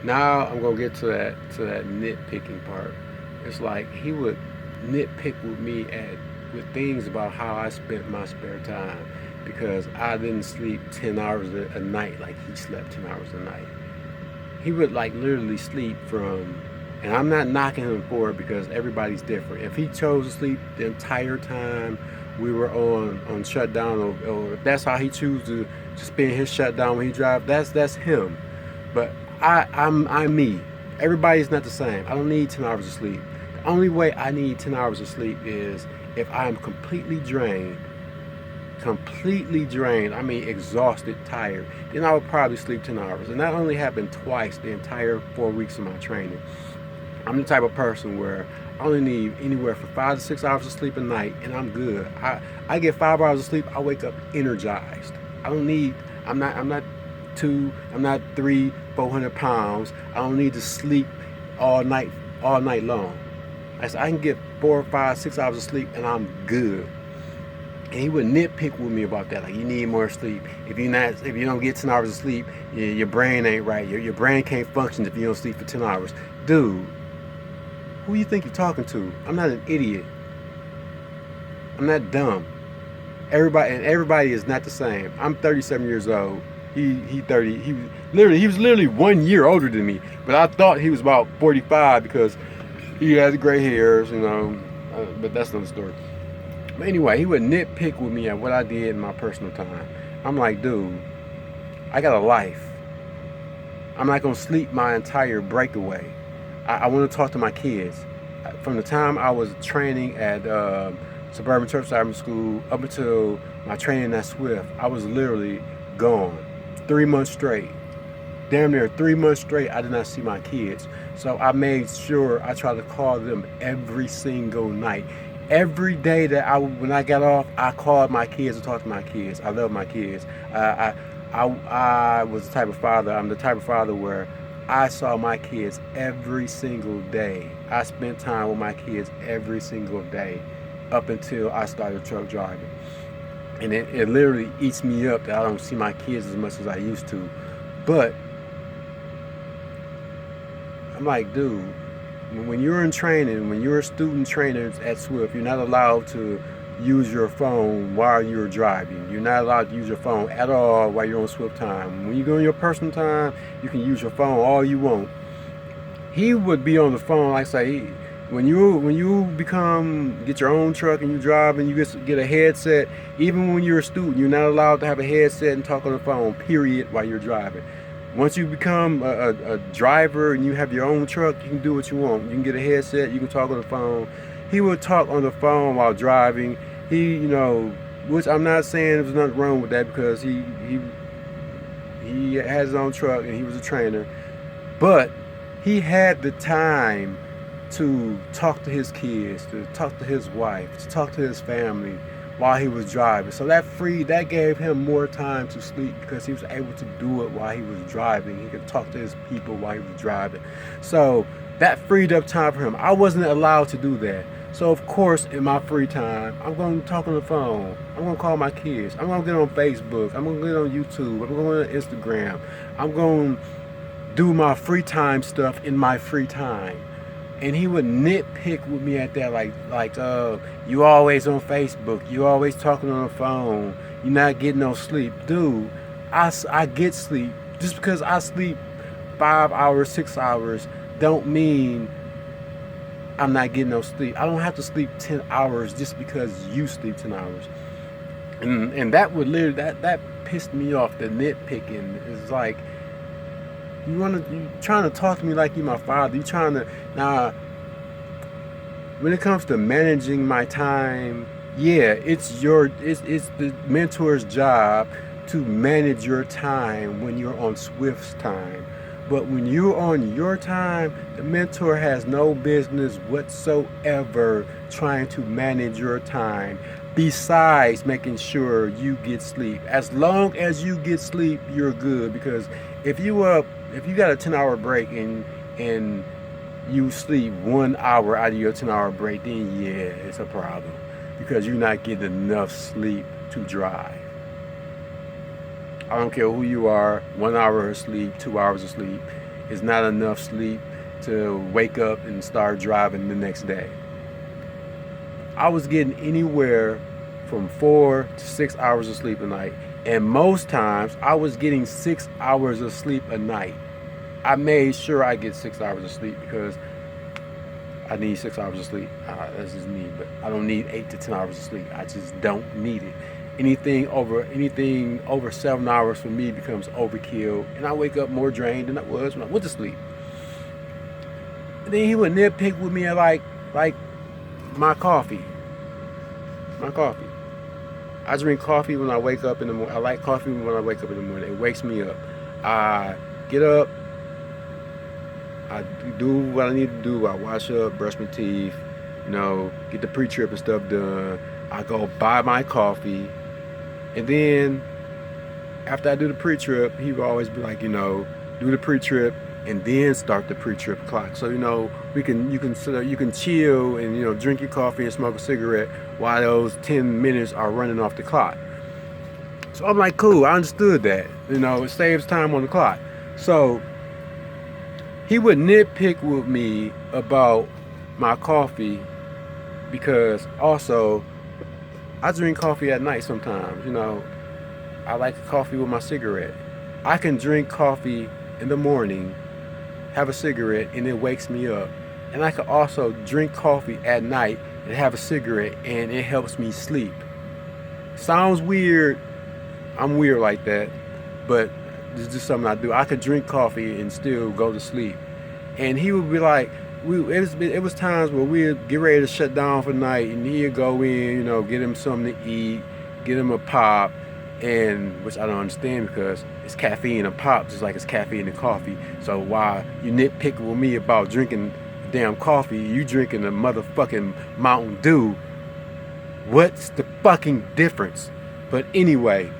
Now I'm gonna get to that nitpicking part. It's like he would nitpick with me at with things about how I spent my spare time because I didn't sleep 10 hours a night like he slept 10 hours a night. He would like literally sleep from, and I'm not knocking him for it because everybody's different. If he chose to sleep the entire time we were on shutdown, or if that's how he chooses to spend his shutdown when he drives, that's him. But I'm me. Everybody's not the same. I don't need 10 hours of sleep. The only way I need 10 hours of sleep is if I am completely drained. I mean, exhausted, tired. Then I would probably sleep 10 hours. And that only happened twice the entire 4 weeks of my training. I'm the type of person where I only need anywhere from 5 to 6 hours of sleep a night, and I'm good. I get 5 hours of sleep. I wake up energized. I don't need. I'm not two. I'm not 300-400 pounds. I don't need to sleep all night long. I can get 4 5 6 hours of sleep, and I'm good. And he would nitpick with me about that. Like, you need more sleep. If you don't get 10 hours of sleep, your brain ain't right. Your brain can't function if you don't sleep for 10 hours. Dude, who you think you're talking to? I'm not an idiot. I'm not dumb. Everybody is not the same. I'm 37 years old. He 30. He was literally 1 year older than me. But I thought he was about 45 because he has gray hairs, you know. But that's another story. But anyway, he would nitpick with me at what I did in my personal time. I'm like, dude, I got a life. I'm not gonna sleep my entire breakaway. I want to talk to my kids. From the time I was training at Suburban Church Cyber School up until my training at Swift, I was literally gone 3 months straight. Damn near 3 months straight, I did not see my kids. So I made sure I tried to call them every single night. Every day when I got off, I called my kids to talk to my kids. I love my kids. I was the type of father. I'm the type of father where I saw my kids every single day. I spent time with my kids every single day up until I started truck driving. And it literally eats me up that I don't see my kids as much as I used to. But I'm like, dude, when you're in training, when you're a student trainer at Swift, you're not allowed to use your phone while you're driving. You're not allowed to use your phone at all while you're on Swift time. When you go on your personal time, you can use your phone all you want. He would be on the phone, like say, when you become get your own truck and you drive and you get a headset. Even when you're a student, you're not allowed to have a headset and talk on the phone. Period. While you're driving. Once you become a driver and you have your own truck, you can do what you want. You can get a headset. You can talk on the phone. He would talk on the phone while driving. Which I'm not saying there's nothing wrong with that because he has his own truck and he was a trainer, but he had the time to talk to his kids, to talk to his wife, to talk to his family while he was driving. So that gave him more time to sleep because he was able to do it while he was driving. He could talk to his people while he was driving. So that freed up time for him. I wasn't allowed to do that. So of course, in my free time, I'm going to talk on the phone. I'm going to call my kids. I'm going to get on Facebook. I'm going to get on YouTube. I'm going to Instagram. I'm going to do my free time stuff in my free time. And he would nitpick with me at that, you always on Facebook, you always talking on the phone, you're not getting no sleep. Dude, I get sleep. Just because I sleep 5 hours, 6 hours, don't mean I'm not getting no sleep. I don't have to sleep 10 hours just because you sleep 10 hours. And that would literally, that pissed me off, the nitpicking. It's like, you trying to talk to me like you my father. You trying to now. When it comes to managing my time, yeah, it's the mentor's job to manage your time when you're on Swift's time. But when you're on your time, the mentor has no business whatsoever trying to manage your time. Besides making sure you get sleep. As long as you get sleep, you're good. Because if you got a 10-hour break and you sleep 1 hour out of your 10-hour break, then yeah, it's a problem because you're not getting enough sleep to drive. I don't care who you are, 1 hour of sleep, 2 hours of sleep. is not enough sleep to wake up and start driving the next day. I was getting anywhere from 4 to 6 hours of sleep a night. And most times I was getting 6 hours of sleep a night. I made sure I get 6 hours of sleep because I need 6 hours of sleep. That's just me, but I don't need 8 to 10 hours of sleep. I just don't need it. Anything over 7 hours for me becomes overkill, and I wake up more drained than I was when I went to sleep. And then he would nitpick with me at like my coffee. My coffee. I drink coffee when I wake up in the morning. I like coffee when I wake up in the morning. It wakes me up. I get up. I do what I need to do. I wash up, brush my teeth, get the pre-trip and stuff done. I go buy my coffee. And then after I do the pre-trip, he will always be like, do the pre-trip and then start the pre-trip clock. So you can chill and drink your coffee and smoke a cigarette while those 10 minutes are running off the clock. So I'm like, cool, I understood that. It saves time on the clock. So he would nitpick with me about my coffee because also I drink coffee at night sometimes. I like coffee with my cigarette. I can drink coffee in the morning, have a cigarette, and it wakes me up. And I can also drink coffee at night and have a cigarette, and it helps me sleep. Sounds weird. I'm weird like that, but it's just something I do. I could drink coffee and still go to sleep. And he would be like, it was times where we'd get ready to shut down for the night, and he'd go in, get him something to eat, get him a pop, and which I don't understand because it's caffeine in pop just like it's caffeine in coffee. So while you nitpick with me about drinking damn coffee, you drinking a motherfucking Mountain Dew. What's the fucking difference? But anyway,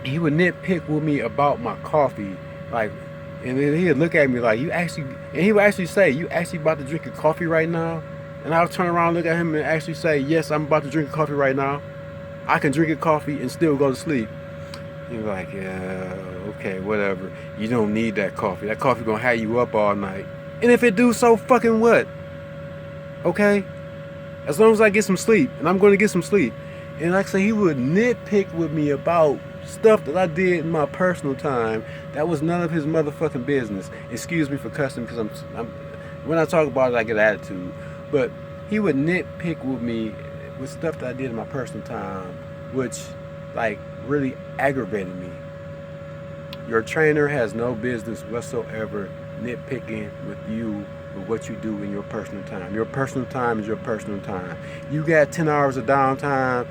he would nitpick with me about my coffee, and then he'd look at me like, and he would actually say, you actually about to drink a coffee right now? And I would turn around and look at him and actually say, yes, I'm about to drink a coffee right now. I can drink a coffee and still go to sleep. He's like, yeah, okay, whatever. You don't need that coffee. That coffee gonna have you up all night. And if it do, so fucking what? Okay? As long as I get some sleep, and I'm gonna get some sleep. And like I say, he would nitpick with me about stuff that I did in my personal time that was none of his motherfucking business. Excuse me for cussing because when I talk about it, I get attitude. But he would nitpick with me with stuff that I did in my personal time, which really aggravated me. Your trainer has no business whatsoever nitpicking with you with what you do in your personal time. Your personal time is your personal time. You got 10 hours of downtime.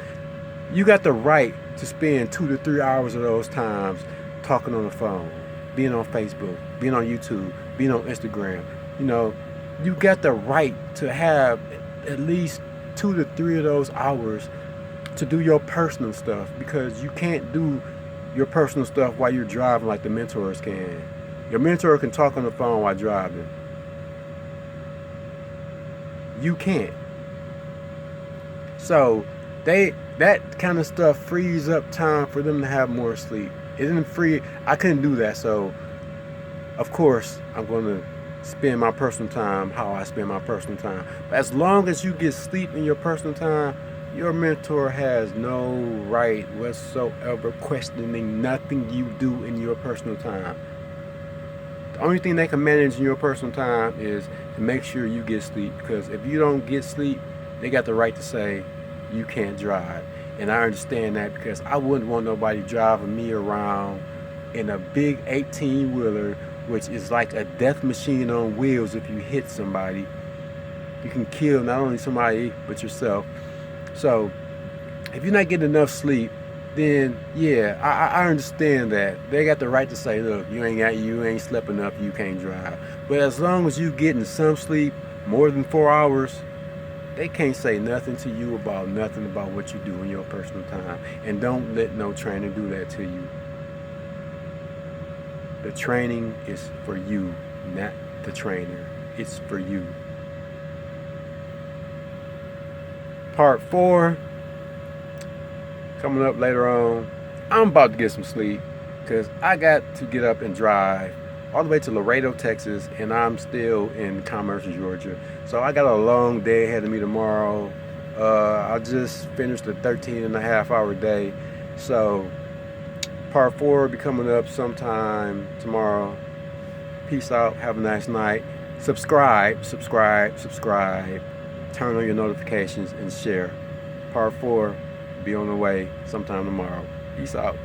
You got the right to spend 2 to 3 hours of those times talking on the phone, being on Facebook, being on YouTube, being on Instagram. You got the right to have at least 2 to 3 of those hours to do your personal stuff, because you can't do your personal stuff while you're driving like the mentors can. Your mentor can talk on the phone while driving. You can't. So that kind of stuff frees up time for them to have more sleep. It isn't free. I couldn't do that. So of course I'm going to spend my personal time how I spend my personal time. But as long as you get sleep in your personal time, your mentor has no right whatsoever questioning nothing you do in your personal time. The only thing they can manage in your personal time is to make sure you get sleep, because if you don't get sleep, they got the right to say you can't drive. And I understand that, because I wouldn't want nobody driving me around in a big 18-wheeler, which is like a death machine on wheels. If you hit somebody, you can kill not only somebody but yourself. So if you're not getting enough sleep, then yeah, I understand that. They got the right to say, look, you ain't slept enough, you can't drive. But as long as you getting some sleep, more than 4 hours, they can't say nothing to you about nothing about what you do in your personal time. And don't let no trainer do that to you. The training is for you, not the trainer. It's for you. Part 4 coming up later on. I'm about to get some sleep because I got to get up and drive all the way to Laredo, Texas, and I'm still in Commerce, Georgia. So I got a long day ahead of me tomorrow. I just finished a 13.5 hour day. So part 4 will be coming up sometime tomorrow. Peace out. Have a nice night. Subscribe. Turn on your notifications and share. Part 4 be on the way sometime tomorrow. Peace out.